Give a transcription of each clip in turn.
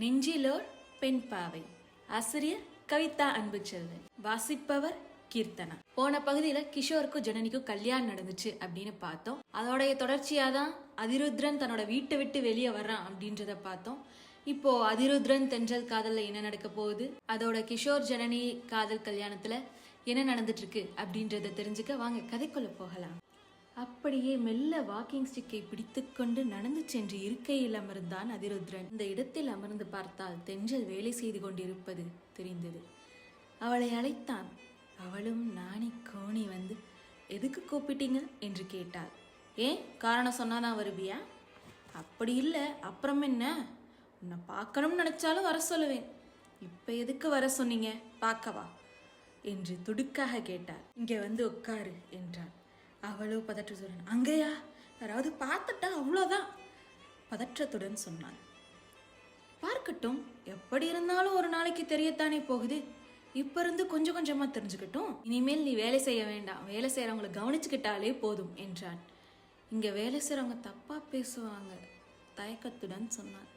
நெஞ்சிலோர் பெண் பாவை. ஆசிரியர் கவிதா அன்புச்செல்வன். வாசிப்பவர் கீர்த்தனா. போன பகுதியில கிஷோருக்கும் ஜனனிக்கும் கல்யாணம் நடந்துச்சு அப்படின்னு பார்த்தோம். அதோடைய தொடர்ச்சியாதான் அதிருத்ரன் தன்னோட வீட்டை விட்டு வெளியே வர்றான் அப்படின்றத பார்த்தோம். இப்போ அதிருத்ரன் தென்றல் காதல்ல என்ன நடக்க போகுது, அதோட கிஷோர் ஜனனி காதல் கல்யாணத்துல என்ன நடந்துட்டு இருக்கு அப்படின்றத தெரிஞ்சுக்க வாங்க கதைக்குள்ள போகலாம். அப்படியே மெல்ல வாக்கிங் ஸ்டிக்கை பிடித்துக்கொண்டு நடந்து சென்று இருக்கையில் அமர்ந்தான் அதிருத்ரன். இந்த இடத்தில் அமர்ந்து பார்த்தால் தென்றல் வேலை செய்து கொண்டிருப்பது தெரிந்தது. அவளை அழைத்தான். அவளும் நாணி கோணி வந்து, எதுக்கு கூப்பிட்டீங்க என்று கேட்டாள். ஏன், காரணம் சொன்னாதான் வருவியா? அப்படி இல்லை, அப்புறம் என்ன, உன்னை பார்க்கணும்னு நினைச்சாலும் வர சொல்லுவேன். இப்ப எதுக்கு வர சொன்னீங்க? பார்க்கவா என்று துடுக்காக கேட்டாள். இங்க வந்து உட்காரு என்றான். அவளோ பதற்றத்துடன், அங்கேயா, யாராவது பார்த்துட்டா அவ்வளோதான் பதற்றத்துடன் சொன்னாள். பார்க்கட்டும், எப்படி இருந்தாலும் ஒரு நாளைக்கு தெரியத்தானே போகுது. இப்ப இருந்து கொஞ்சம் கொஞ்சமா தெரிஞ்சுக்கிட்டும். இனிமேல் நீ வேலை செய்ய வேண்டாம், வேலை செய்யறவங்களை கவனிச்சுக்கிட்டாலே போதும் என்றான். இங்க வேலை செய்யறவங்க தப்பா பேசுவாங்க தயக்கத்துடன் சொன்னான்.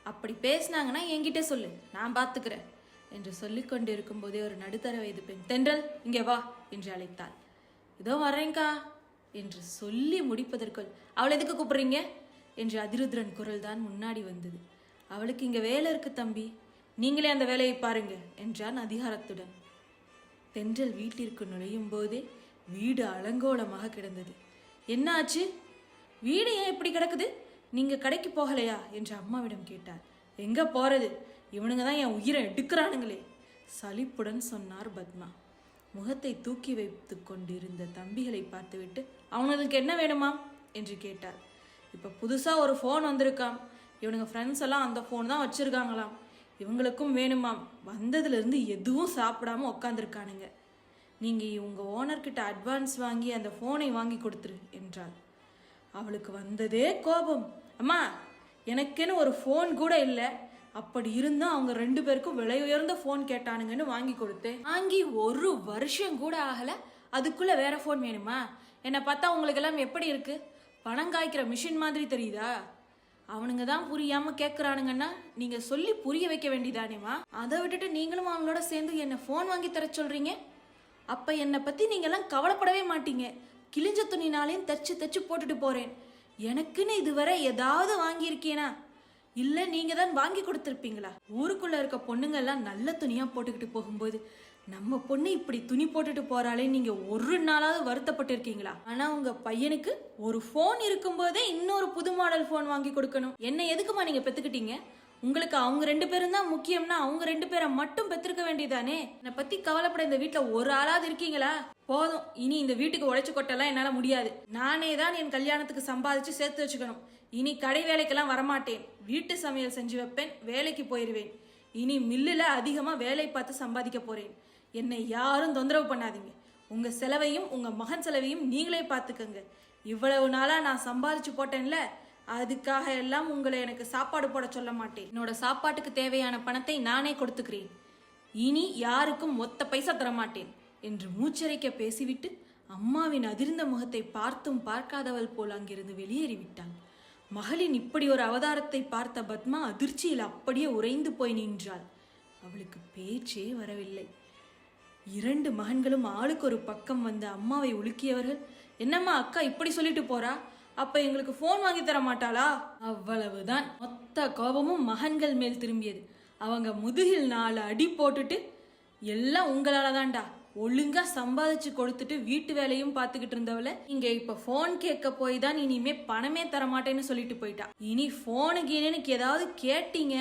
அப்படி பேசினாங்கன்னா என்கிட்ட சொல்லு, நான் பார்த்துக்கிறேன் என்று சொல்லி கொண்டிருக்கும் போதே ஒரு நடுத்தர வயது பெண், தென்றல் இங்கே வா என்று அழைத்தாள். இதோ வரேங்கா என்று சொல்லி முடிப்பதற்குள், அவளை எதுக்கு கூப்பிடுறீங்க என்று அதிருத்ரன் குரல் தான் முன்னாடி வந்தது. அவளுக்கு இங்க வேலை இருக்கு தம்பி, நீங்களே அந்த வேலையை பாருங்க என்றான் அதிகாரத்துடன். தென்றல் வீட்டிற்கு நுழையும் போதே வீடு அலங்கோலமாக கிடந்தது. என்ன ஆச்சு, வீடு ஏன் இப்படி கிடக்குது, நீங்க கடைக்கு போகலையா என்று அம்மாவிடம் கேட்டார். எங்க போறது, இவனுங்க தான் என் உயிரை எடுக்கிறானுங்களே சலிப்புடன் சொன்னார் பத்மா. முகத்தை தூக்கி வைத்து கொண்டிருந்த தம்பிகளை பார்த்துவிட்டு, அவனுக்கு என்ன வேணுமாம் என்று கேட்டார். இப்ப புதுசா ஒரு ஃபோன் வந்திருக்காம், இவனுங்க ஃப்ரெண்ட்ஸ் எல்லாம் அந்த ஃபோன் தான் வச்சிருக்காங்களாம், இவங்களுக்கும் வேணுமாம். வந்ததுல இருந்து எதுவும் சாப்பிடாம உட்காந்துருக்கானுங்க. நீங்க உங்க ஓனர்கிட்ட அட்வான்ஸ் வாங்கி அந்த ஃபோனை வாங்கி கொடுத்துரு என்றாள். அவளுக்கு வந்ததே கோபம். அம்மா, எனக்குன்னு ஒரு ஃபோன் கூட இல்லை, அப்படி இருந்தா அவங்க 2 பேருக்கும் விலை உயர்ந்த போன் கேட்டானுங்கன்னு வாங்கி கொடுத்தேன். வாங்கி 1 வருஷம் கூட ஆகல, அதுக்குள்ள வேற போன் வேணுமா? என்னை பார்த்தா உங்களுக்கு எல்லாம் எப்படி இருக்கு, பணம் காய்க்கிற மிஷின் மாதிரி தெரியுதா? அவனுங்க தான் புரியாம கேட்கறானுங்கன்னா நீங்க சொல்லி புரிய வைக்க வேண்டியதானேமா? அதை விட்டுட்டு நீங்களும் அவங்களோட சேர்ந்து என்ன போன் வாங்கி தர சொல்றீங்க. அப்ப என்னை பத்தி நீங்க எல்லாம் கவலைப்படவே மாட்டீங்க. கிழிஞ்ச துணினாலையும் தச்சு தச்சு போட்டுட்டு போறேன். எனக்குன்னு இதுவரை ஏதாவது வாங்கியிருக்கேனா? இல்ல நீங்க தான் வாங்கி கொடுத்துருப்பீங்களா? ஊருக்குள்ள இருக்க பொண்ணுங்க எல்லாம் நல்ல துணியா போட்டுக்கிட்டு போகும்போது நம்ம பொண்ணு இப்படி துணி போட்டுட்டு போறாளே, நீங்க ஒரு நாளாவது வருத்தப்பட்டு இருக்கீங்களா? ஆனா உங்க பையனுக்கு ஒரு போன் இருக்கும் போதே இன்னொரு புது மாடல் போன் வாங்கி கொடுக்கணும். என்ன எதுக்குமா நீங்க பெத்துக்கிட்டீங்க? உங்களுக்கு அவங்க 2 பேரும் தான் முக்கியம்னா அவங்க 2 பேரை மட்டும் பெற்றிருக்க வேண்டியதானே. என்னை பத்தி கவலைப்பட இந்த வீட்டுல ஒரு ஆளாவது இருக்கீங்களா? போதும், இனி இந்த வீட்டுக்கு உழைச்சு கொட்டெல்லாம் என்னால முடியாது. நானே தான் என் கல்யாணத்துக்கு சம்பாதிச்சு சேர்த்து வச்சுக்கணும். இனி கடை வேலைக்கெல்லாம் வரமாட்டேன். வீட்டு சமையல் செஞ்சு வைப்பேன், வேலைக்கு போயிருவேன். இனி மில்லுல அதிகமா வேலை பார்த்து சம்பாதிக்க போறேன். என்னை யாரும் தொந்தரவு பண்ணாதீங்க. உங்க செலவையும் உங்க மகன் செலவையும் நீங்களே பார்த்துக்கங்க. இவ்வளவு நாளா நான் சம்பாதிச்சு போட்டேன்ல, அதுக்காக எல்லாம் உங்களை எனக்கு சாப்பாடு போட சொல்ல மாட்டேன். என்னோட சாப்பாட்டுக்கு தேவையான பணத்தை நானே கொடுத்துக்கிறேன். இனி யாருக்கும் ஒத்த பைசா தரமாட்டேன் என்று மூச்சரைக்க பேசிவிட்டு அம்மாவின் அதிர்ந்த முகத்தை பார்த்தும் பார்க்காதவள் போல் அங்கிருந்து வெளியேறிவிட்டாள். மகளின் இப்படி ஒரு அவதாரத்தை பார்த்த பத்மா அதிர்ச்சியில் அப்படியே உறைந்து போய் நின்றாள். அவளுக்கு பேச்சே வரவில்லை. 2 மகன்களும் ஆளுக்கு ஒரு பக்கம் வந்த அம்மாவை உலுக்கியவர்கள், என்னம்மா அக்கா இப்படி சொல்லிட்டு போறா, அப்ப எங்களுக்கு போன் வாங்கி தர மாட்டாளா? அவ்வளவுதான். மொத்த கோபமும் மகன்கள் மேல் திரும்பியது. அவங்க முதுகில் 4 அடி போட்டுட்டு, எல்லாம் உங்களாலதான்டா, ஒழுங்கா சம்பாதிச்சு கொடுத்துட்டு வீட்டு வேலையும் பார்த்துக்கிட்டு இருந்தவள இங்க இப்ப போன் கேட்க போய் தான் இனிமே பணமே தரமாட்டேன்னு சொல்லிட்டு போயிட்டா. இனி போனுக்கு எனக்கு ஏதாவது கேட்டீங்க,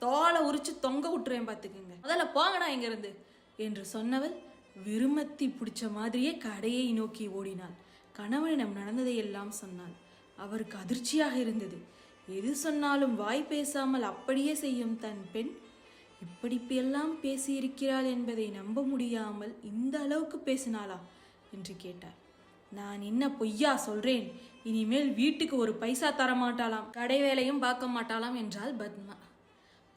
தோலை உரிச்சு தொங்க விட்டுருவேன் பாத்துக்கோங்க. முதல்ல போங்கடா இங்க இருந்து என்று சொன்னவள் விருமத்தி பிடிச்ச மாதிரியே கடையை நோக்கி ஓடினாள். கணவனிடம் நடந்ததை எல்லாம் சொன்னாள். அவருக்கு அதிர்ச்சியாக இருந்தது. எது சொன்னாலும் வாய் பேசாமல் அப்படியே செய்யும் தன் பெண் இப்படிப்பெல்லாம் பேசியிருக்கிறாள் என்பதை நம்ப முடியாமல் இந்த அளவுக்கு பேசினாளா என்று கேட்டார். நான் என்ன பொய்யா சொல்றேன்? இனிமேல் வீட்டுக்கு ஒரு பைசா தரமாட்டாளாம், கடை வேலையும் பார்க்க மாட்டாளாம் என்றாள் பத்மா.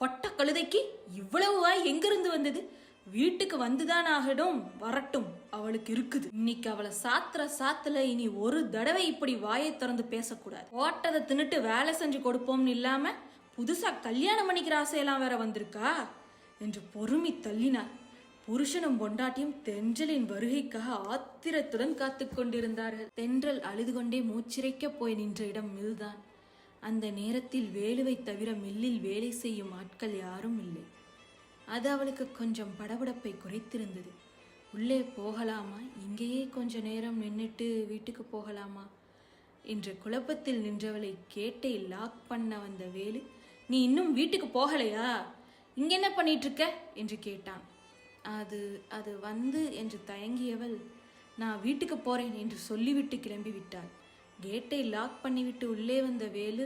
பொட்ட கழுதைக்கு இவ்வளவு வாய் எங்கிருந்து வந்தது? வீட்டுக்கு வந்துதான் ஆகட்டும், வரட்டும், அவளுக்கு இருக்குது. இன்னைக்கு அவளை சாத்துல இனி ஒரு தடவை இப்படி வாயை திறந்து பேசக்கூடாது. ஓட்டதை தின்னுட்டு வேலை செஞ்சு கொடுப்போம்னு இல்லாம புதுசா கல்யாணம் பண்ணிக்கிற ஆசையெல்லாம் வேற வந்திருக்கா என்று பொறுமி தள்ளினார். புருஷனும் பொண்டாட்டியும் தென்றலின் வருகைக்காக ஆத்திரத்துடன் காத்து கொண்டிருந்தார்கள். தென்றல் அழுது கொண்டே மூச்சிறைக்க போய் நின்ற இடம் மில்தான். அந்த நேரத்தில் வேலுவை தவிர மில்லில் வேலை செய்யும் ஆட்கள் யாரும் இல்லை. அது அவளுக்கு கொஞ்சம் படபடப்பை குறைத்திருந்தது. உள்ளே போகலாமா, இங்கேயே கொஞ்ச நேரம் நின்றுட்டு வீட்டுக்கு போகலாமா என்ற குழப்பத்தில் நின்றவளை கேட்டை லாக் பண்ண வந்த வேலு, நீ இன்னும் வீட்டுக்கு போகலையா, இங்க என்ன பண்ணிட்டு இருக்க என்று கேட்டான். அது வந்து என்று தயங்கியவள், நான் வீட்டுக்கு போறேன் என்று சொல்லிவிட்டு கிளம்பி விட்டாள். கேட்டை லாக் பண்ணிவிட்டு உள்ளே வந்த வேலு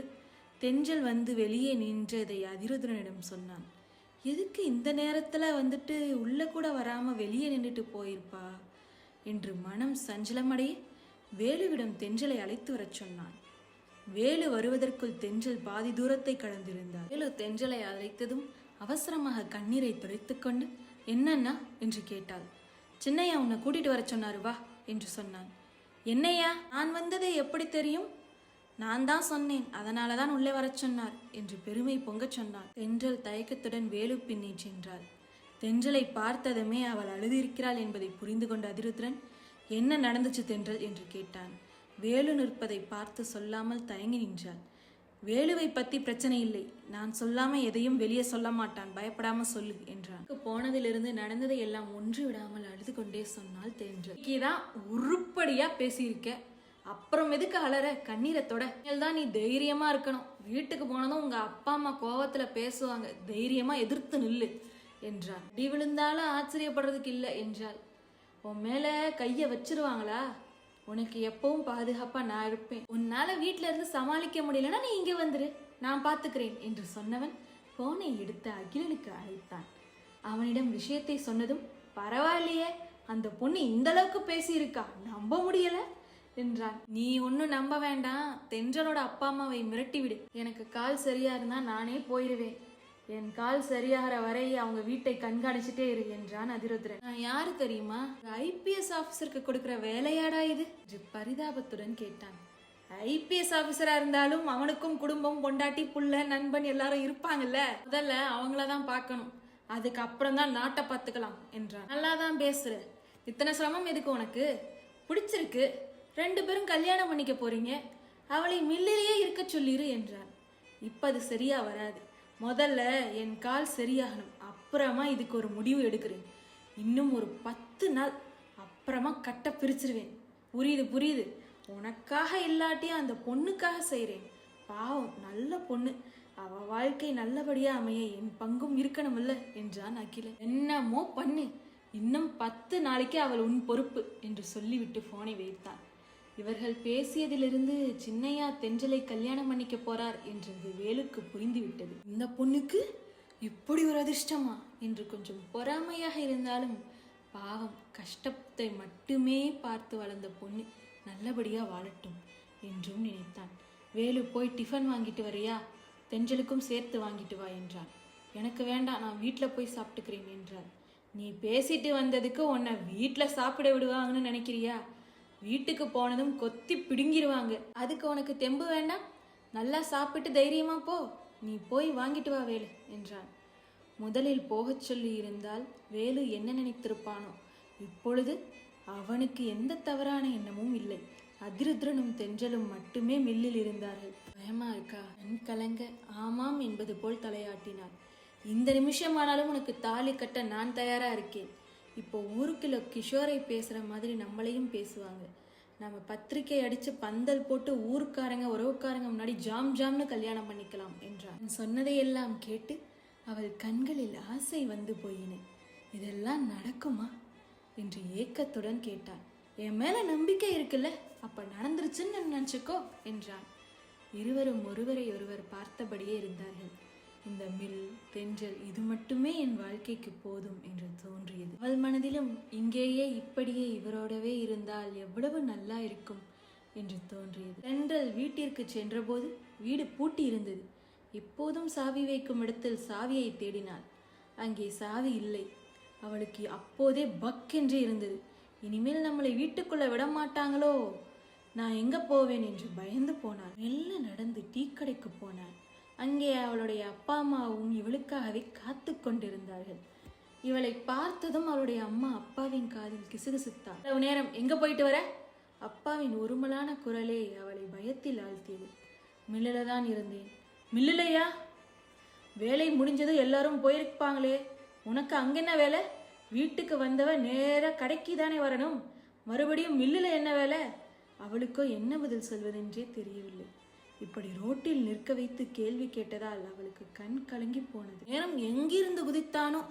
தென்றல் வந்து வெளியே நின்றதை அதிருத்ரனிடம் சொன்னான். எதுக்கு இந்த நேரத்துல வந்துட்டு உள்ள கூட வராம வெளியே நின்றுட்டு போயிருப்பா என்று மனம் சஞ்சலமடைய வேலுவிடம் தென்றலை அழைத்து வரச் சொன்னான். வேலு வருவதற்குள் தென்றல் பாதி தூரத்தை கடந்திருந்தார். வேலு தென்றலை அழைத்ததும் அவசரமாக கண்ணீரை துடைத்து கொண்டு, என்னன்னா என்று கேட்டாள். சின்னையா உன்னை கூட்டிட்டு வர சொன்னாரு, வா என்று சொன்னான். என்னையா, நான் வந்ததை எப்படி தெரியும்? நான் தான் சொன்னேன், அதனாலதான் உள்ளே வர சொன்னார் என்று பெருமை பொங்கச் சொன்னார். தென்றல் தயக்கத்துடன் வேலு பின்னே சென்றாள். தென்றலை பார்த்ததுமே அவள் அழுதிருக்கிறாள் என்பதை புரிந்து கொண்ட அதிருத்ரன், என்ன நடந்துச்சு தென்றல் என்று கேட்டான். வேலு நிற்பதை பார்த்து சொல்லாமல் தயங்கி நின்றாள். வேலுவை பத்தி பிரச்சனை இல்லை, நான் சொல்லாம எதையும் வெளியே சொல்ல மாட்டான், பயப்படாம சொல்லு என்றான். போனதிலிருந்து நடந்ததை எல்லாம் ஒன்று விடாமல் அழுது கொண்டே சொன்னால் தென்றல். இதான் உருப்படியா பேசியிருக்க, அப்புறம் எதுக்கு அலற, கண்ணீரத்தோட தான் நீ தைரியமா இருக்கணும். வீட்டுக்கு போனதும் உங்க அப்பா அம்மா கோவத்துல பேசுவாங்க, தைரியமா எதிர்த்து நில்லு என்றான். அடி விழுந்தாலும் ஆச்சரியப்படுறதுக்கு இல்லை என்றாள். உன் மேல கைய வச்சிருவாங்களா? உனக்கு எப்பவும் பாதுகாப்பா நான் இருப்பேன். உன்னால வீட்டுல இருந்து சமாளிக்க முடியலன்னா நீ இங்க வந்துரு, நான் பாத்துக்கிறேன் என்று சொன்னவன் போனை எடுத்து அகிலனுக்கு அழைத்தான். அவனிடம் விஷயத்தை சொன்னதும், பரவாயில்லையே, அந்த பொண்ணு இந்த அளவுக்கு பேசியிருக்கா, நம்ப முடியல என்றான். நீ ஒன்னும் நம்ப வேண்டாம், தென்றலோட அப்பா அம்மாவை மிரட்டி விடு. எனக்கு கால் சரியா இருந்தா நானே போயிடுவேன். என் கால் சரியாகிற வரை அவங்க வீட்டை கண்காணிச்சுட்டே இரு என்றான் அதிருத்ரன். நான் யாரு தெரியுமா? IPS ஆபீசருக்கு கொடுக்கிற வேலையாடா இது என்று பரிதாபத்துடன் கேட்டான். IPS ஆபீசரா இருந்தாலும் அவனுக்கும் குடும்பம், பொண்டாட்டி, புள்ள, நண்பன் எல்லாரும் இருப்பாங்கல்ல, முதல்ல அவங்களதான் பார்க்கணும், அதுக்கப்புறம் தான் நாட்டை பார்த்துக்கலாம் என்றான். நல்லாதான் பேசுற, இத்தனை சிரமம் எதுக்கு உனக்கு? பிடிச்சிருக்கு, 2 பேரும் கல்யாணம் பண்ணிக்க போறீங்க, அவளை மில்லிலேயே இருக்க சொல்லிரு என்றான். இப்ப அது சரியா வராது, முதல்ல என் கால் சரியாகணும், அப்புறமா இதுக்கு ஒரு முடிவு எடுக்கிறேன். இன்னும் ஒரு 10 நாள் அப்புறமா கட்ட பிரிச்சிருவேன். புரியுது, உனக்காக இல்லாட்டியும் அந்த பொண்ணுக்காக செய்கிறேன். பாவம், நல்ல பொண்ணு, அவ வாழ்க்கை நல்லபடியா அமைய என் பங்கும் இருக்கணும்ல என்றான் அகிலன். என்னமோ பண்ணு, இன்னும் 10 நாளைக்கு அவள் உன் பொறுப்பு என்று சொல்லிவிட்டு போனை வைத்தான். இவர்கள் பேசியதிலிருந்து சின்னையா தென்றலை கல்யாணம் பண்ணிக்க போறார் என்றது வேலுக்கு புரிந்துவிட்டது. இந்த பொண்ணுக்கு இப்படி ஒரு அதிர்ஷ்டமா என்று கொஞ்சம் பொறாமையாக இருந்தாலும், பாவம், கஷ்டத்தை மட்டுமே பார்த்து வளர்ந்த பொண்ணு நல்லபடியா வாழட்டும் என்றும் நினைத்தான். வேலு, போய் டிஃபன் வாங்கிட்டு வரியா, தென்றலுக்கும் சேர்த்து வாங்கிட்டு வா என்றான். எனக்கு வேண்டாம், நான் வீட்டில் போய் சாப்பிட்டுக்கிறேன் என்றாள். நீ பேசிட்டு வந்ததுக்கு உன்னை வீட்டில் சாப்பிட விடுவாங்கன்னு நினைக்கிறியா? வீட்டுக்கு போனதும் கொத்தி பிடுங்கிடுவாங்க, அதுக்கு உனக்கு தெம்பு வேண்டாம், நல்லா சாப்பிட்டு தைரியமா போ, நீ போய் வாங்கிட்டு வா வேலு என்றான். முதலில் போகச் சொல்லி இருந்தால் வேலு என்ன நினைத்திருப்பானோ. இப்பொழுது அவனுக்கு எந்த தவறான எண்ணமும் இல்லை. அதிருத்ரனும் தென்றலும் மட்டுமே மில்லில் இருந்தார்கள். பயமா இருக்கா? கண் கலங்க ஆமாம் என்பது போல் தலையாட்டினான். இந்த நிமிஷமானாலும் உனக்கு தாலி கட்ட நான் தயாரா இருக்கேன். இப்போ ஊருக்குள்ள கிஷோரை பேசுற மாதிரி நம்மளையும் பேசுவாங்க. நம்ம பத்திரிக்கை அடிச்சு பந்தல் போட்டு ஊருக்காரங்க உறவுக்காரங்க முன்னாடி ஜாம்னு கல்யாணம் பண்ணிக்கலாம் என்றான். சொன்னதையெல்லாம் கேட்டு அவள் கண்களில் ஆசை வந்து போயின. இதெல்லாம் நடக்குமா என்று ஏக்கத்துடன் கேட்டான். என் மேல நம்பிக்கை இருக்குல்ல, அப்ப நடந்துருச்சுன்னு நினைச்சுக்கோ என்றான். இருவரும் ஒருவரை ஒருவர் பார்த்தபடியே இருந்தார்கள். இந்த மில், தென்றல், இது மட்டுமே என் வாழ்க்கைக்கு போதும் என்று தோன்றியது. அவள் மனதிலும் இங்கேயே இப்படியே இவரோடவே இருந்தால் எவ்வளவு நல்லா இருக்கும் என்று தோன்றியது. தென்றல் வீட்டிற்கு சென்றபோது வீடு பூட்டி இருந்தது. எப்போதும் சாவி வைக்கும் இடத்தில் சாவியை தேடினாள். அங்கே சாவி இல்லை. அவளுக்கு அப்போதே பக்கென்று இருந்தது. இனிமேல் நம்மளை வீட்டுக்குள்ள விட மாட்டாங்களோ, நான் எங்க போவேன் என்று பயந்து போனாள். மெல்ல நடந்து டீ கடைக்கு போனாள். அங்கே அவளுடைய அப்பா அம்மாவும் இவளுக்காகவே காத்து கொண்டிருந்தார்கள். இவளை பார்த்ததும் அவளுடைய அம்மா அப்பாவின் காதில் கிசுகிசுத்தாள். இவ்வளவு நேரம் எங்க போயிட்டு வர? அப்பாவின் ஒருமலான குரலே அவளை பயத்தில் ஆழ்த்தியது. மில்லுல தான் இருந்தேன். மில்லுலையா? வேலை முடிஞ்சதும் எல்லாரும் போயிருப்பாங்களே, உனக்கு அங்கென்ன வேலை? வீட்டுக்கு வந்தவ நேர கடைக்கு தானே வரணும், மறுபடியும் மில்லுல என்ன வேலை? அவளுக்கோ என்ன பதில் சொல்வதென்றே தெரியவில்லை. இப்படி ரோட்டில் நிற்க வைத்து கேள்வி கேட்டதால் அவளுக்கு கண் கலங்கி போனது. நேரம் எங்கிருந்து குதித்தானோ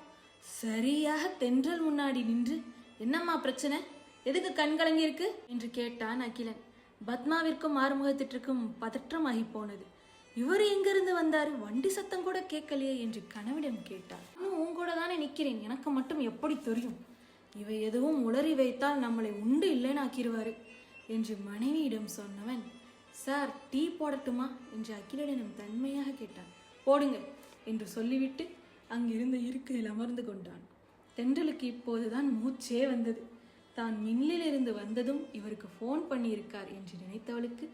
சரியாக தென்றல் முன்னாடி நின்று, என்னம்மா பிரச்சனை, எதுக்கு கண் கலங்கி இருக்கு என்று கேட்டான் அகிலன். பத்மாவிற்கும் ஆறுமுகத்திற்கும் பதற்றமாகி போனது. இவர் எங்கிருந்து வந்தாரு, வண்டி சத்தம் கூட கேட்கலையே என்று கனவிடம் கேட்டார். உன் கூட தானே நிற்கிறேன், எனக்கு மட்டும் எப்படி தெரியும்? இவை எதுவும் உளறி வைத்தால் நம்மளை உண்டு இல்லைன்னு ஆக்கிடுவாரு என்று மனைவியிடம் சொன்னவன், சார் டீ போடட்டுமா என்று அகிலனிடம் தன்மையாக கேட்டான். போடுங்க என்று சொல்லிவிட்டு அங்கிருந்த இருக்கையில் அமர்ந்து கொண்டான். தென்றலுக்கு இப்போதுதான் மூச்சே வந்தது. தான் மில்லிலிருந்து வந்ததும் இவருக்கு ஃபோன் பண்ணியிருக்கார் என்று நினைத்தவளுக்கு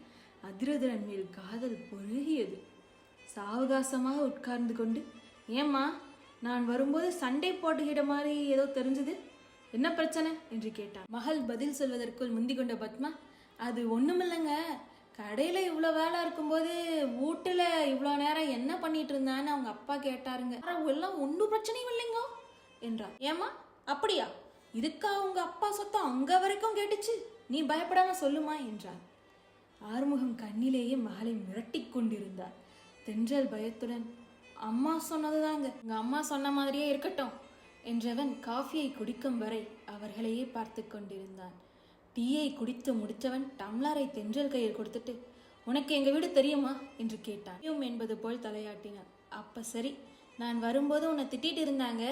அதிரதிரன் மேல் காதல் பொருகியது. சாவகாசமாக உட்கார்ந்து கொண்டு, ஏம்மா நான் வரும்போது சண்டை போட்டுக்கிட்ட மாதிரி ஏதோ தெரிஞ்சது, என்ன பிரச்சனை என்று கேட்டான். மகள் பதில் சொல்வதற்குள் முந்திக் கொண்ட பத்மா, அது ஒண்ணுமில்லைங்க, கடையில இவ்வளோ வேலை இருக்கும்போது வீட்டுல இவ்வளோ நேரம் என்ன பண்ணிட்டு இருந்தான்னு அவங்க அப்பா கேட்டாருங்க. எல்லாம் ஒன்றும் பிரச்சனையும் இல்லைங்க என்றார். ஏமா அப்படியா? இதுக்கா உங்க அப்பா சொத்தம் அங்க வரைக்கும் கேட்டுச்சு, நீ பயப்படாம சொல்லுமா என்றார். ஆறுமுகம் கண்ணிலேயே மகளை மிரட்டி கொண்டிருந்தார். தென்றல் பயத்துடன், அம்மா சொன்னதுதாங்க, உங்க அம்மா சொன்ன மாதிரியே இருக்கட்டும் என்றவன் காஃபியை குடிக்கும் வரை அவர்களையே பார்த்து கொண்டிருந்தான். டீயை குடித்து முடித்தவன் டம்ளரை தென்றல் கையில் கொடுத்துட்டு, உனக்கு எங்க வீடு தெரியுமா என்று கேட்டான். என்பது போல் தலையாட்டினான். அப்ப சரி, நான் வரும்போது உன்னை திட்டிட்டு இருந்தாங்க,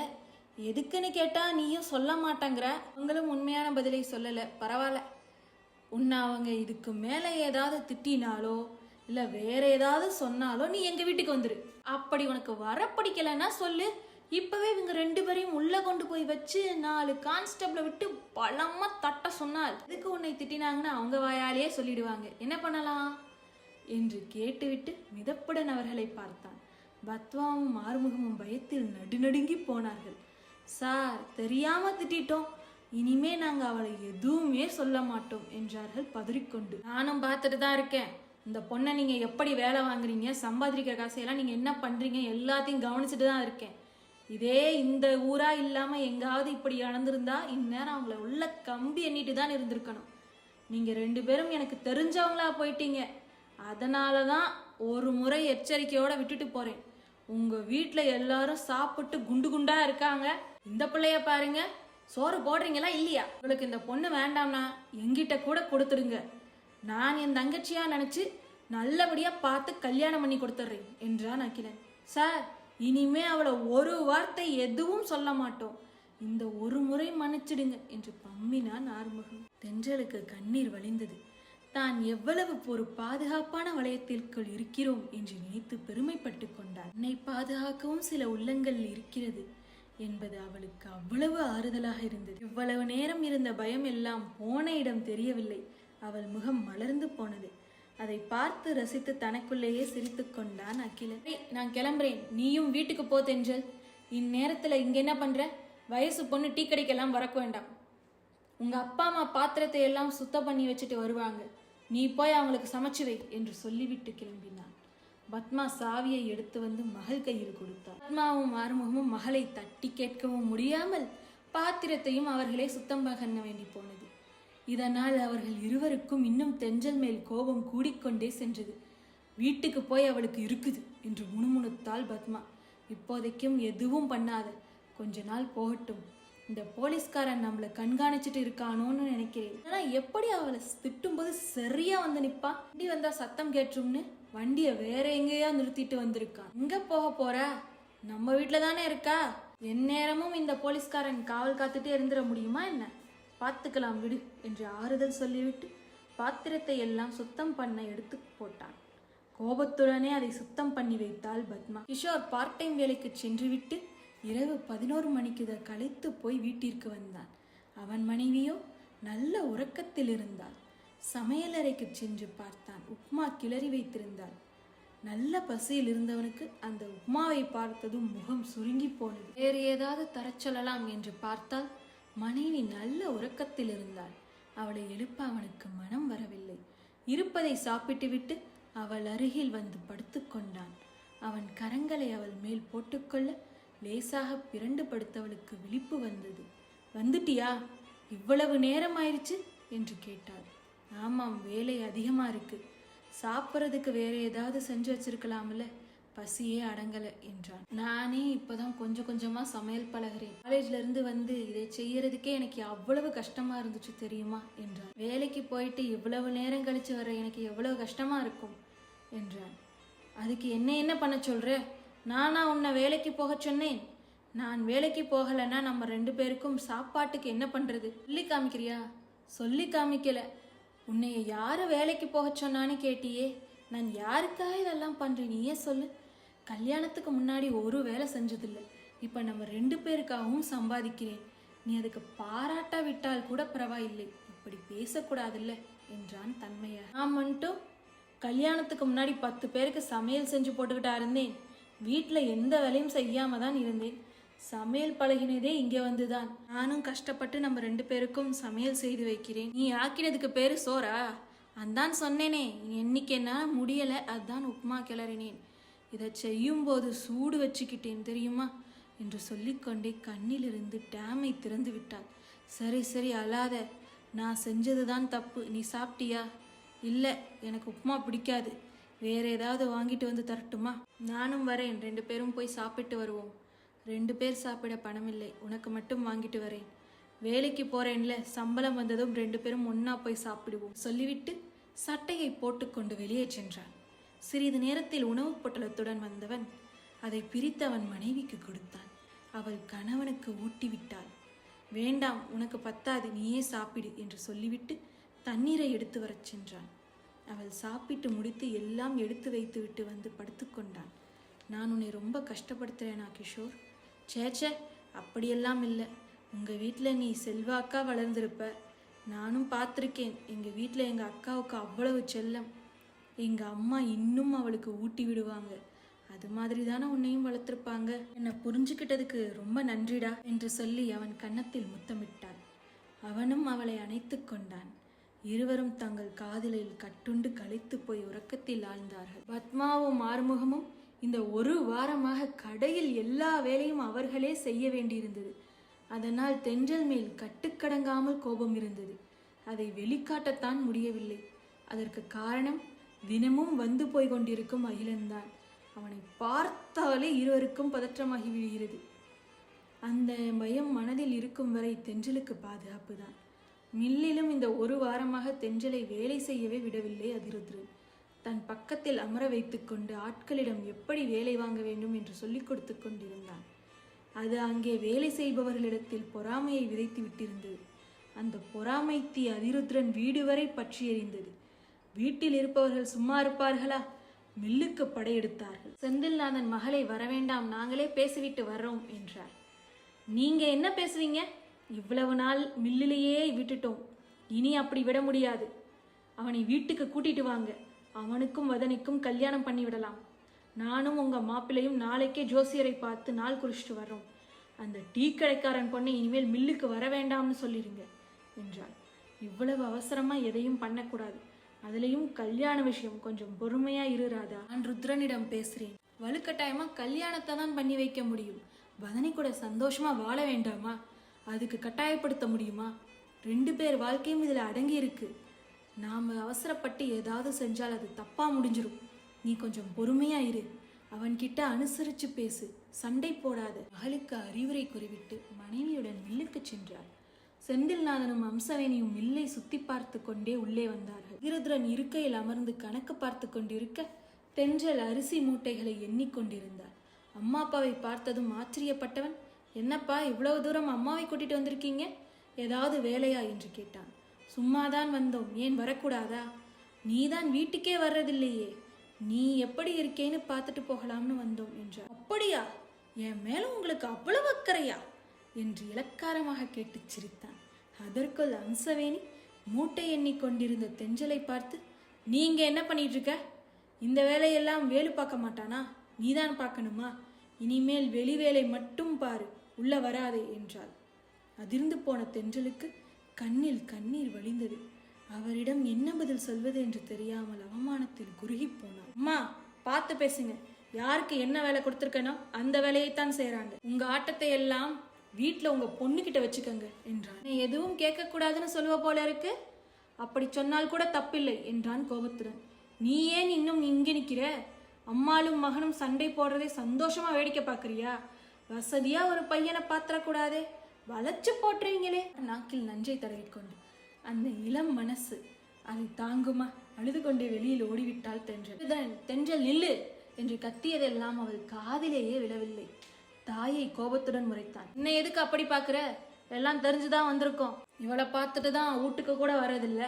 எதுக்குன்னு கேட்டா நீயும் சொல்ல மாட்டாங்கிற, அவங்களும் உண்மையான பதிலை சொல்லல, பரவாயில்ல, உன்னை அவங்க இதுக்கு மேல ஏதாவது திட்டினாலோ இல்ல வேற ஏதாவது சொன்னாலோ நீ எங்க வீட்டுக்கு வந்துரு. அப்படி உனக்கு வர பிடிக்கலன்னா சொல்லு, இப்பவே இவங்க 2 பேரையும் உள்ள கொண்டு போய் வச்சு 4 கான்ஸ்டபிளை விட்டு பலமா தட்ட சொன்னால் இதுக்கு உன்னை திட்டினாங்கன்னா அவங்க வாயாலேயே சொல்லிடுவாங்க, என்ன பண்ணலாம் என்று கேட்டுவிட்டு மிதப்புடன் அவர்களை பார்த்தான். பத்மாவும் ஆறுமுகமும் பயத்தில் நடுநடுங்கி போனார்கள். சார் தெரியாம திட்டோம், இனிமே நாங்க அவளை எதுவுமே சொல்ல மாட்டோம் என்றார்கள் பதறிக்கொண்டு. நானும் பார்த்துட்டு தான் இருக்கேன், இந்த பொண்ணை நீங்க எப்படி வேலை வாங்குறீங்க, சம்பாதிக்கிற காசையெல்லாம் நீங்க என்ன பண்றீங்க எல்லாத்தையும் கவனிச்சுட்டு தான் இருக்கேன். இதே இந்த ஊரா இல்லாம எங்காவது இப்படி நடந்திருந்தா இந்நேரம் அவங்கள உள்ள கம்பி எண்ணிட்டு தான் இருந்திருக்கணும். நீங்க 2 பேரும் எனக்கு தெரிஞ்சவங்களா போயிட்டீங்க, அதனாலதான் ஒரு முறை எச்சரிக்கையோட விட்டுட்டு போறேன். உங்க வீட்டுல எல்லாரும் சாப்பிட்டு குண்டு குண்டா இருக்காங்க, இந்த பிள்ளைய பாருங்க, சோறு போடுறீங்களா இல்லையா? உங்களுக்கு இந்த பொண்ணு வேண்டாம்னா எங்கிட்ட கூட கொடுத்துடுங்க, நான் என் தங்கச்சியா நினைச்சு நல்லபடியா பார்த்து கல்யாணம் பண்ணி கொடுத்துட்றேன் என்றான் அகிலன். சார் இனிமே அவளை ஒரு வார்த்தை எதுவும் சொல்ல மாட்டோம், இந்த ஒரு முறை மன்னிச்சிடுங்க என்று பம்மினான் ஆறுமுகம். தென்றலுக்கு கண்ணீர் வழிந்தது. தான் எவ்வளவு ஒரு பாதுகாப்பான வளையத்திற்குள் இருக்கிறோம் என்று நினைத்து பெருமைப்பட்டு கொண்டார். என்னை பாதுகாக்கவும் சில உள்ளங்கள் இருக்கிறது என்பது அவளுக்கு அவ்வளவு ஆறுதலாக இருந்தது. இவ்வளவு நேரம் இருந்த பயம் எல்லாம் போன இடம் தெரியவில்லை. அவள் முகம் மலர்ந்து போனது. அதை பார்த்து ரசித்து தனக்குள்ளேயே சிரித்து கொண்டான் அகிலன். நான் கிளம்புறேன், நீயும் வீட்டுக்கு போ தென்றல். இந்நேரத்துல இங்க என்ன பண்ற? வயசு பொண்ணு டீ கடைக்கெல்லாம் வரக்க வேண்டாம். உங்க அப்பா அம்மா பாத்திரத்தை எல்லாம் சுத்தம் பண்ணி வச்சுட்டு வருவாங்க, நீ போய் அவங்களுக்கு சமைச்சு வை என்று சொல்லிவிட்டு கிளம்பினான். பத்மா சாவியை எடுத்து வந்து மகள் கையில் கொடுத்தார். பத்மாவும் ஆறுமுகமும் மகளை தட்டி கேட்கவும் முடியாமல் பாத்திரத்தையும் அவர்களே சுத்தம் பண்ண வேண்டி போனது. இதனால் அவர்கள் இருவருக்கும் இன்னும் தென்றல் மேல் கோபம் கூடிக்கொண்டே சென்றது. வீட்டுக்கு போய் அவளுக்கு இருக்குது என்று முணுமுணுத்தாள் பத்மா. இப்போதைக்கும் எதுவும் பண்ணாத, கொஞ்ச நாள் போகட்டும், இந்த போலீஸ்காரன் நம்மளை கண்காணிச்சுட்டு இருக்கானோன்னு நினைக்கிறேன். ஆனா எப்படி அவளை திட்டும்போது சரியா வந்து நிப்பா, வண்டி வந்தா சத்தம் கேட்டுரும்னு வண்டிய வேற எங்கேயா நிறுத்திட்டு வந்திருக்கான். எங்க போக போற? நம்ம வீட்டுல தானே இருக்கா, எந்நேரமும் இந்த போலீஸ்காரன் காவல் காத்துட்டே இருந்துட முடியுமா என்ன? பார்த்துக்கலாம் விடு என்று ஆறுதல் சொல்லிவிட்டு பாத்திரத்தை எல்லாம் சுத்தம் பண்ண எடுத்து போட்டான். கோபத்துடனே அதை சுத்தம் பண்ணி வைத்தாள் பத்மா. கிஷோர் பார்ட் டைம் வேலைக்கு சென்று விட்டு இரவு 11 மணிக்கு களைத்து போய் வீட்டிற்கு வந்தான். அவன் மனைவியோ நல்ல உறக்கத்தில் இருந்தாள். சமையலறைக்கு சென்று பார்த்தான். உப்மா கிளறி வைத்திருந்தாள். நல்ல பசியில் இருந்தவனுக்கு அந்த உப்மாவை பார்த்ததும் முகம் சுருங்கி போனது. வேறு ஏதாவது தரச் சொல்லலாம் என்று பார்த்தால் மனைவி நல்ல உறக்கத்தில் இருந்தாள். அவளை எழுப்ப அவனுக்கு மனம் வரவில்லை. இருப்பதை சாப்பிட்டு விட்டு அவள் அருகில் வந்து படுத்து கொண்டான். அவன் கரங்களை அவள் மேல் போட்டுக்கொள்ள லேசாக பிறண்டு படுத்தவளுக்கு விழிப்பு வந்தது. வந்துட்டியா? இவ்வளவு நேரம் ஆயிடுச்சு என்று கேட்டாள். ஆமாம், வேலை அதிகமா இருக்கு. சாப்பிட்றதுக்கு வேற ஏதாவது செஞ்சு வச்சிருக்கலாம்ல, பசியே அடங்கலை என்றான். நானே இப்பதான் கொஞ்சம் கொஞ்சமா சமையல் பழகிறேன். காலேஜ்ல இருந்து வந்து இதை செய்யறதுக்கே எனக்கு அவ்வளவு கஷ்டமா இருந்துச்சு தெரியுமா என்றான். வேலைக்கு போயிட்டு இவ்வளவு நேரம் கழிச்சு வர எனக்கு எவ்வளவு கஷ்டமா இருக்கும் என்றான். அதுக்கு என்ன பண்ண சொல்ற? நானா உன்னை வேலைக்கு போக சொன்னேன்? நான் வேலைக்கு போகலைன்னா நம்ம 2 பேருக்கும் சாப்பாட்டுக்கு என்ன பண்றது? சொல்லி காமிக்கிறியா? சொல்லி காமிக்கல. உன்னைய யாரு வேலைக்கு போக சொன்னான்னு கேட்டியே. நான் யாருக்காக இதெல்லாம் பண்றேன் நீயே சொல்லு. கல்யாணத்துக்கு முன்னாடி ஒரு வேலை செஞ்சதில்லை. இப்போ நம்ம 2 பேருக்காகவும் சம்பாதிக்கிறேன். நீ அதுக்கு பாராட்டா விட்டால் கூட பரவாயில்லை. இப்படி பேசக்கூடாதுல்ல என்றான் தன்மையா. நான் மட்டும் கல்யாணத்துக்கு முன்னாடி 10 பேருக்கு சமையல் செஞ்சு போட்டுக்கிட்டா இருந்தேன். வீட்டில் எந்த வேலையும் செய்யாம தான் இருந்தேன். சமையல் பழகினதே இங்கே வந்துதான். நானும் கஷ்டப்பட்டு நம்ம 2 பேருக்கும் சமையல் செய்து வைக்கிறேன். நீ ஆக்கினதுக்கு பேரு சோறா? அதான் சொன்னேனே, என்னைக்கு என்ன முடியலை, அதுதான் உப்புமா கிளறினேன். இதை செய்யும்போது சூடு வச்சுக்கிட்டேன் தெரியுமா என்று சொல்லிக்கொண்டே கண்ணிலிருந்து டேமை திறந்து விட்டாள். சரி சரி அழாத, நான் செஞ்சது தான் தப்பு. நீ சாப்பிட்டியா? இல்லை, எனக்கு உப்புமா பிடிக்காது. வேற ஏதாவது வாங்கிட்டு வந்து தரட்டுமா? நானும் வரேன், 2 பேரும் போய் சாப்பிட்டு வருவோம். 2 பேர் சாப்பிட பணம் இல்லை, உனக்கு மட்டும் வாங்கிட்டு வரேன். வேலைக்கு போறேன்ல, சம்பளம் வந்ததும் 2 பேரும் ஒன்னா போய் சாப்பிடுவோம் சொல்லிவிட்டு சட்டையை போட்டுக்கொண்டு வெளியே சென்றான். சிறிது நேரத்தில் உணவுப் பொட்டலத்துடன் வந்தவன் அதை பிரித்து அவன் மனைவிக்கு கொடுத்தான். அவள் கணவனுக்கு ஊட்டிவிட்டாள். வேண்டாம், உனக்கு பத்தாது, நீயே சாப்பிடு என்று சொல்லிவிட்டு தண்ணீரை எடுத்து வரச் சென்றான். அவள் சாப்பிட்டு முடித்து எல்லாம் எடுத்து வைத்து விட்டு வந்து படுத்துக்கொண்டான். நான் உன்னை ரொம்ப கஷ்டப்படுத்துறேனா கிஷோர்? சேச்சே, அப்படியெல்லாம் இல்லை. உங்கள் வீட்டில் நீ செல்வாக்கா வளர்ந்துருப்ப. நானும் பார்த்துருக்கேன். எங்கள் வீட்டில் எங்கள் அக்காவுக்கு அவ்வளவு செல்லம். எங்கள் அம்மா இன்னும் அவளுக்கு ஊட்டி விடுவாங்க. அது மாதிரி தானே உன்னையும் வளர்த்துருப்பாங்க. என்னை புரிஞ்சுக்கிட்டதுக்கு ரொம்ப நன்றிடா என்று சொல்லி அவன் கன்னத்தில் முத்தமிட்டாள். அவனும் அவளை அணைத்து கொண்டான். இருவரும் தங்கள் காதலில் கட்டுண்டு களைத்து போய் உறக்கத்தில் ஆழ்ந்தார்கள். பத்மாவும் ஆறுமுகமும் இந்த 1 வாரமாக கடையில் எல்லா வேலையும் அவர்களே செய்ய வேண்டியிருந்தது. அதனால் தென்றல் மேல் கட்டுக்கடங்காமல் கோபம் இருந்தது. அதை வெளிக்காட்டத்தான் முடியவில்லை. அதற்கு காரணம் தினமும் வந்து போய் கொண்டிருக்கும் அகிலன்தான். அவனை பார்த்தாலே இருவருக்கும் பதற்றமாகி விடுகிறது. அந்த பயம் மனதில் இருக்கும் வரை தென்றலுக்கு பாதுகாப்பு தான். மில்லிலும் இந்த 1 வாரமாக தென்றலை வேலை செய்யவே விடவில்லை அதிருத்ரன். தன் பக்கத்தில் அமர வைத்து கொண்டு ஆட்களிடம் எப்படி வேலை வாங்க வேண்டும் என்று சொல்லிக் கொடுத்து கொண்டிருந்தான். அது அங்கே வேலை செய்பவர்களிடத்தில் பொறாமையை விதைத்து விட்டிருந்தது. அந்த பொறாமை தீ அதிருத்ரன் வீடு வரை பற்றி எறிந்தது. வீட்டில் இருப்பவர்கள் சும்மா இருப்பார்களா? மில்லுக்கு படையெடுத்தார்கள். செந்தில்நாதன் மகளை வரவேண்டாம், நாங்களே பேசிவிட்டு வர்றோம் என்றார். நீங்க என்ன பேசுவீங்க? இவ்வளவு நாள் மில்லிலேயே விட்டுட்டோம், இனி அப்படி விட முடியாது. அவனை வீட்டுக்கு கூட்டிட்டு வாங்க. அவனுக்கும் வதனிக்கும் கல்யாணம் பண்ணி விடலாம். நானும் உங்க மாப்பிள்ளையும் நாளைக்கே ஜோசியரை பார்த்து நாள் குறிச்சிட்டு வர்றோம். அந்த டீ கடைக்காரன் பொண்ணை இனிமேல் மில்லுக்கு வர வேண்டாம்னு சொல்லிடுங்க என்றாள். இவ்வளவு அவசரமா எதையும் பண்ணக்கூடாது. அதுலேயும் கல்யாண விஷயம், கொஞ்சம் பொறுமையா இருராதா. நான் ருத்ரனிடம் பேசுறேன். வலுக்கட்டாயமா கல்யாணத்தை தான் பண்ணி வைக்க முடியும். வதனி கூட சந்தோஷமா வாழ வேண்டாமா? அதுக்கு கட்டாயப்படுத்த முடியுமா? 2 பேர் வாழ்க்கையும் இதுல அடங்கி இருக்கு. நாம அவசரப்பட்டு ஏதாவது செஞ்சால் அது தப்பா முடிஞ்சிடும். நீ கொஞ்சம் பொறுமையா இரு. அவன்கிட்ட அனுசரிச்சு பேசு, சண்டை போடாத. மகளுக்கு அறிவுரை கூறிவிட்டு மனைவியுடன் மில்லுக்கு சென்றார். செந்தில்நாதனும் அம்சவேணியும் மில்லை சுத்தி பார்த்து கொண்டே உள்ளே வந்தார்கள். அதிருத்ரன் இருக்கையில் அமர்ந்து கணக்கு பார்த்து கொண்டிருக்க தென்றல் அரிசி மூட்டைகளை எண்ணிக்கொண்டிருந்தார். அம்மா அப்பாவை பார்த்ததும் ஆச்சரியப்பட்டவன், என்னப்பா இவ்வளவு தூரம் அம்மாவை கூட்டிட்டு வந்திருக்கீங்க? ஏதாவது வேலையா என்று கேட்டான். சும்மாதான் வந்தோம், ஏன் வரக்கூடாதா? நீதான் வீட்டுக்கே வர்றதில்லையே, நீ எப்படி இருக்கேன்னு பார்த்துட்டு போகலாம்னு வந்தோம் என்றார். அப்படியா? என் மேல உங்களுக்கு அவ்வளவு அக்கறையா என்று இலக்காரமாக கேட்டு சிரித்தான். அதற்குள் அம்சவேணி மூட்டை எண்ணி கொண்டிருந்த தென்றலை பார்த்து, நீங்க என்ன பண்ணிட்டு இருக்க? இந்த வேலையெல்லாம் வேலு பார்க்க மாட்டானா? நீதான் பார்க்கணுமா? இனிமேல் வெளி வேலை மட்டும் பாரு, உள்ள வராதே என்றாள். அதிர்ந்து போன தென்றலுக்கு கண்ணில் கண்ணீர் வழிந்தது. அவரிடம் என்ன பதில் சொல்வது என்று தெரியாமல் அவமானத்தில் குறுகி போனாள். அம்மா, பார்த்து பேசுங்க. யாருக்கு என்ன வேலை கொடுத்துருக்கனோ அந்த வேலையைத்தான் செய்யறாங்க. உங்க ஆட்டத்தை எல்லாம் வீட்டுல உங்க பொண்ணுகிட்ட வச்சுக்கோங்க என்றான். நீ எதுவும் கேட்க கூடாதுன்னு சொல்லுவ போல இருக்கு. அப்படி சொன்னால் கூட தப்பில்லை என்றான் கோபத்துடன். நீ ஏன் இன்னும் இங்கே நிற்கிற? அம்மாளும் மகனும் சண்டை போடுறதை சந்தோஷமா வேடிக்கை பார்க்குறியா? வசதியா ஒரு பையனை பாத்திரக்கூடாதே, வளைச்சு போட்டுருவீங்களே. நாக்கில் நஞ்சை தடவிக்கொண்டு அந்த இளம் மனசு அதை தாங்குமா? அழுது கொண்டே வெளியில் ஓடிவிட்டாள் தென்றல். தென்றல் நில்லு என்று கத்தியதெல்லாம் அவள் காதிலேயே விழவில்லை. தாயை கோபத்துடன் முறைத்தான். இன்னை எதுக்கு அப்படி பார்க்குற? எல்லாம் தெரிஞ்சுதான் வந்திருக்கோம். இவளை பார்த்துட்டு தான் வீட்டுக்கு கூட வர்றதில்ல.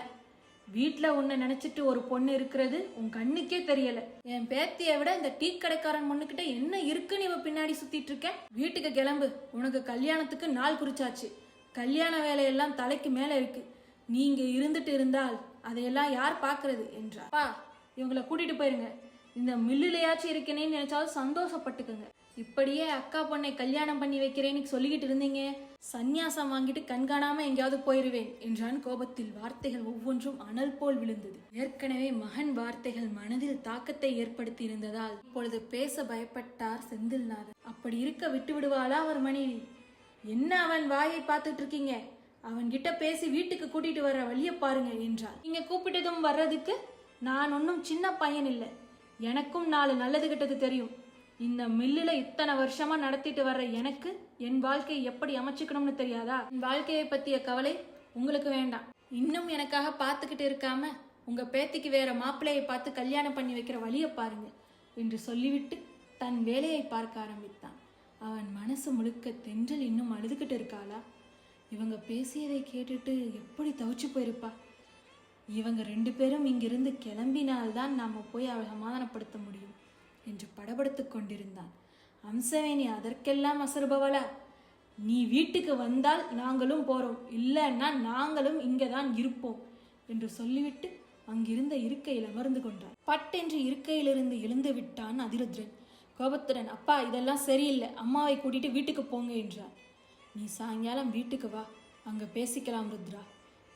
வீட்டில் உன்னை நினைச்சிட்டு ஒரு பொண்ணு இருக்கிறது உன் கண்ணுக்கே தெரியல. என் பேத்தியை விட இந்த டீ கடைக்காரன் பொண்ணுக்கிட்ட என்ன இருக்குன்னு இவ பின்னாடி சுத்திட்டு இருக்க. வீட்டுக்கு கிளம்பு, உனக்கு கல்யாணத்துக்கு நாள் குறிச்சாச்சு. கல்யாண வேலையெல்லாம் தலைக்கு மேல இருக்கு. நீங்க இருந்துட்டு இருந்தால் அதையெல்லாம் யார் பார்க்கறது என்றார். பா, இவங்களை கூட்டிட்டு போயிருங்க. இந்த மில்லுலையாச்சும் இருக்கேனேன்னு நினைச்சாலும் சந்தோஷப்பட்டுக்குங்க. இப்படியே அக்கா பொண்ணை கல்யாணம் பண்ணி வைக்கிறேன்னு சொல்லிக்கிட்டு இருந்தீங்க, சந்நியாசம் வாங்கிட்டு கண்காணாம எங்கேயாவது போயிருவேன் என்றான் கோபத்தில். வார்த்தைகள் ஒவ்வொன்றும் அனல் போல் விழுந்தது. ஏற்கனவே மகன் வார்த்தைகள் மனதில் தாக்கத்தை ஏற்படுத்தி இருந்ததால் இப்பொழுது பேச பயப்பட்டார் செந்தில்நாதன். அப்படி இருக்க விட்டு விடுவாளா அவர் மனைவி? என்ன அவன் வாயை பார்த்துட்டு இருக்கீங்க? அவன்கிட்ட பேசி வீட்டுக்கு கூட்டிட்டு வர வழிய பாருங்க என்றார். நீங்க கூப்பிட்டதும் வர்றதுக்கு நான் ஒன்னும் சின்ன பையன் இல்லை. எனக்கும் 4 நல்லது கெட்டது தெரியும். இந்த மில்லுல இத்தனை வருஷமா நடத்திட்டு வர்ற எனக்கு என் வாழ்க்கையை எப்படி அமைச்சுக்கணும்னு தெரியாதா? என் வாழ்க்கையை பத்திய கவலை உங்களுக்கு வேண்டாம். இன்னும் எனக்காக பார்த்துக்கிட்டு இருக்காம உங்க பேத்திக்கு வேற மாப்பிள்ளையை பார்த்து கல்யாணம் பண்ணி வைக்கிற வழிய பாருங்க என்று சொல்லிவிட்டு தன் வேலையை பார்க்க ஆரம்பித்தான். அவன் மனசு முழுக்க தென்றல் இன்னும் அழுதுகிட்டு இருக்காளா? இவங்க பேசியதை கேட்டுட்டு எப்படி தவிச்சு போயிருப்பா? இவங்க 2 பேரும் இங்கிருந்து கிளம்பினால்தான் நாம போய் அவளை சமாதானப்படுத்த முடியும் என்று படபடுத்து கொண்டிருந்தான். அம்சவேணி அதற்கெல்லாம் அசருபவளா? நீ வீட்டுக்கு வந்தால் நாங்களும் போறோம், இல்லைன்னா நாங்களும் இங்கதான் இருப்போம் என்று சொல்லிவிட்டு அங்கிருந்த இருக்கையில் அமர்ந்து கொண்டான். பட்டென்று இருக்கையிலிருந்து எழுந்து விட்டான் அதிருத்ரன் கோபத்துடன். அப்பா, இதெல்லாம் சரியில்லை, அம்மாவை கூட்டிட்டு வீட்டுக்கு போங்க என்றார். நீ சாயங்காலம் வீட்டுக்கு வா, அங்க பேசிக்கலாம் ருத்ரா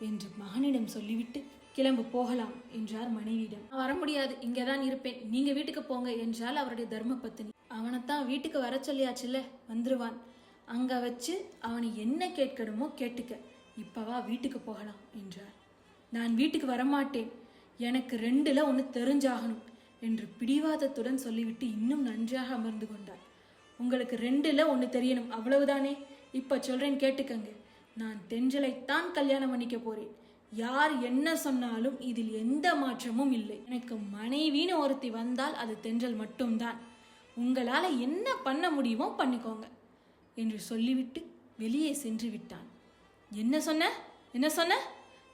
என்று மகனிடம் சொல்லிவிட்டு கிளம்பு, போகலாம் என்றார் மனைவியிடம். வர முடியாது, இங்கதான் இருப்பேன், நீங்க வீட்டுக்கு போங்க என்றால் அவருடைய தர்ம பத்தினி. அவனைத்தான் வீட்டுக்கு வர சொல்லியாச்சுல்ல, வந்துருவான். அங்க வச்சு அவனை என்ன கேட்கணுமோ கேட்டுக்க, இப்பவா வீட்டுக்கு போகலாம் என்றார். நான் வீட்டுக்கு வரமாட்டேன், எனக்கு 2ல் 1 தெரிஞ்சாகணும் என்று பிடிவாதத்துடன் சொல்லிவிட்டு இன்னும் நன்றாக அமர்ந்து கொண்டார். உங்களுக்கு 2ல் 1 தெரியணும், அவ்வளவுதானே? இப்ப சொல்றேன் கேட்டுக்கங்க. நான் தென்றலைத்தான் கல்யாணம் பண்ணிக்க போறேன். யார் என்ன சொன்னாலும் இதில் எந்த மாற்றமும் இல்லை. எனக்கு மனைவின்னு ஒருத்தி வந்தால் அது தென்றல் மட்டும்தான். உங்களால என்ன பண்ண முடியுமோ பண்ணிக்கோங்க என்று சொல்லிவிட்டு வெளியே சென்று விட்டான். என்ன சொன்ன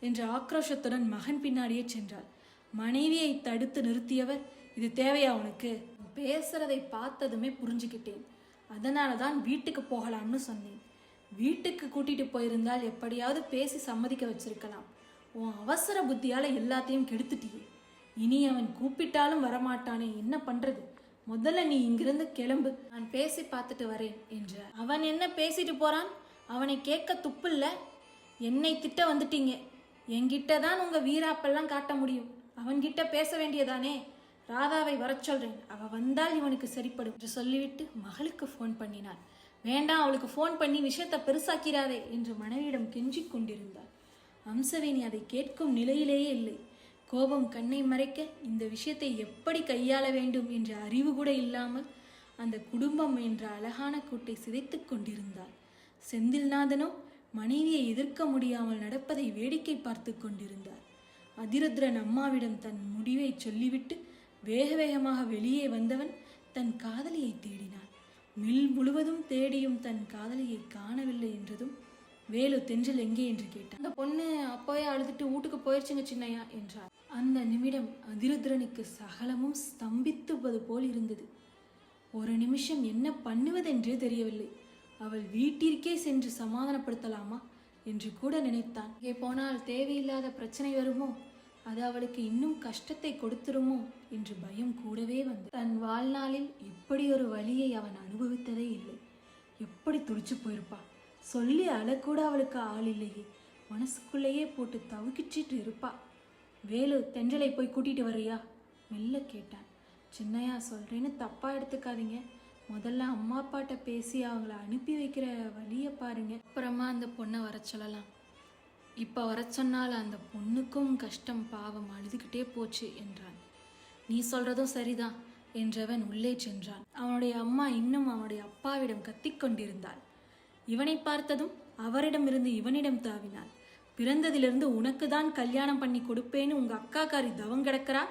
என்ற ஆக்ரோஷத்துடன் மகன் பின்னாடியே சென்றாள். மனைவியை தடுத்து நிறுத்தியவர், இது தேவையா உனக்கு? பேசுறதை பார்த்ததுமே புரிஞ்சுக்கிட்டேன், அதனால தான் வீட்டுக்கு போகலாம்னு சொன்னேன். வீட்டுக்கு கூட்டிட்டு போயிருந்தால் எப்படியாவது பேசி சம்மதிக்க வச்சிருக்கலாம். உன் அவசர புத்தியால எல்லாத்தையும் கெடுத்துட்டியே. இனி அவன் கூப்பிட்டாலும் வரமாட்டானே, என்ன பண்றது? முதல்ல நீ இங்கிருந்து கிளம்பு, நான் பேசி பார்த்துட்டு வரேன் என்றார். அவன் என்ன பேசிட்டு போறான்? அவனை கேட்க துப்பில்ல. என்னை திட்ட வந்துட்டீங்க. என்கிட்ட தான் உங்க வீராப்பெல்லாம் காட்ட முடியும். அவன்கிட்ட பேச வேண்டியதானே? ராதாவை வர சொல்றேன், அவ வந்தால் இவனுக்கு சரிப்படும் என்று சொல்லிவிட்டு மகளுக்கு ஃபோன் பண்ணினான். வேண்டாம், அவளுக்கு ஃபோன் பண்ணி விஷயத்தை பெருசாக்கிறாதே என்று மனைவியிடம் கெஞ்சிக் கொண்டிருந்தார். அம்சவேணி அதை கேட்கும் நிலையிலேயே இல்லை. கோபம் கண்ணை மறைக்க இந்த விஷயத்தை எப்படி கையாள வேண்டும் என்ற அறிவு கூட இல்லாமல் அந்த குடும்பம் என்ற அழகான கூட்டை சிதைத்து கொண்டிருந்தார். செந்தில்நாதனோ மனைவியை எதிர்க்க முடியாமல் நடப்பதை வேடிக்கை பார்த்து கொண்டிருந்தார். அதிருத்ரன் அம்மாவிடம் தன் முடிவை சொல்லிவிட்டு வேக வேகமாக வெளியே வந்தவன் தன் காதலியை தேடினான். மில் முழுவதும் தேடியும் தன் காதலியை காணவில்லை என்றதும் வேலு தென்றல் எங்கே என்று கேட்டான். அந்த பொண்ணு அப்போயே அழுதுட்டு வீட்டுக்கு போயிடுச்சுங்க சின்னையா என்றார். அந்த நிமிடம் அதிருத்ரனுக்கு சகலமும் ஸ்தம்பித்துவது போல் இருந்தது. ஒரு நிமிஷம் என்ன பண்ணுவதென்றே தெரியவில்லை. அவள் வீட்டிற்கே சென்று சமாதானப்படுத்தலாமா என்று கூட நினைத்தான். இங்கே போனால் தேவையில்லாத பிரச்சனை வருமோ, அது அவளுக்கு இன்னும் கஷ்டத்தை கொடுத்துருமோ என்று பயம் கூடவே வந்து தன் வாழ்நாளில் இப்படி ஒரு வலியை அவன் அனுபவித்ததே இல்லை. எப்படி துடிச்சு போயிருப்பா. சொல்லி அழக்கூட அவளுக்கு ஆள் இல்லையே. மனசுக்குள்ளேயே போட்டு தவிக்கிச்சிட்டு இருப்பா. வேலு, தென்றலை போய் கூட்டிட்டு வர்றியா? மெல்ல கேட்டான். சின்னையா, சொல்றேன்னு தப்பா எடுத்துக்காதீங்க. முதல்ல அம்மா அப்பாட்ட பேசி அவங்கள அனுப்பி வைக்கிற வழியை பாருங்க, அப்புறமா அந்த பொண்ணை வர சொல்லலாம். இப்போ வர சொன்னால் அந்த பொண்ணுக்கும் கஷ்டம், பாவம், அழுதுகிட்டே போச்சு என்றான். நீ சொல்றதும் சரிதான் என்றவன் உள்ளே சென்றான். அவனுடைய அம்மா இன்னும் அவனுடைய அப்பாவிடம் கத்திக்கொண்டிருந்தாள். இவனை பார்த்ததும் அவரிடமிருந்து இவனிடம் தாவினாள். பிறந்ததிலிருந்து உனக்கு தான் கல்யாணம் பண்ணி கொடுப்பேன்னு உங்க அக்காக்காரி தவம் கிடக்கிறா.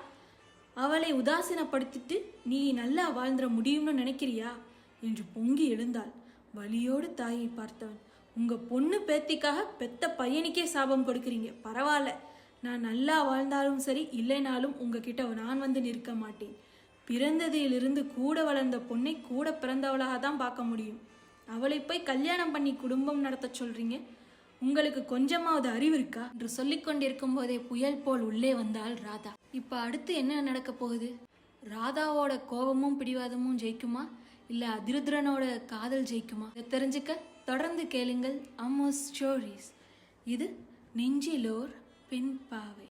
அவளை உதாசீனப்படுத்திட்டு நீ நல்லா வாழ்ந்துட முடியும்னு நினைக்கிறியா என்று பொங்கி எழுந்தாள். வலியோடு தாயை பார்த்தவன், உங்க பொண்ணு பேத்திக்காக பெத்த பையனுக்கே சாபம் கொடுக்குறீங்க. பரவாயில்ல, நான் நல்லா வாழ்ந்தாலும் சரி, இல்லைனாலும் உங்ககிட்ட நான் வந்து நிற்க மாட்டேன். பிறந்ததிலிருந்து கூட வளர்ந்த பொண்ணை கூட பிறந்தவளாக தான் பார்க்க முடியும். அவளை போய் கல்யாணம் பண்ணி குடும்பம் நடத்த சொல்றீங்க. உங்களுக்கு கொஞ்சமாவது அறிவு இருக்கா என்று சொல்லிக் கொண்டிருக்கும் போதே புயல் போல் உள்ளே வந்தாள் ராதா. இப்ப அடுத்து என்ன நடக்க போகுது? ராதாவோட கோபமும் பிடிவாதமும் ஜெயிக்குமா, இல்ல அதிருத்ரனோட காதல் ஜெயிக்குமா? இதை தெரிஞ்சுக்க தொடர்ந்து கேளுங்கள் அம்மு ஸ்டோரிஸ். இது நெஞ்சிலோர் பெண் பாவை.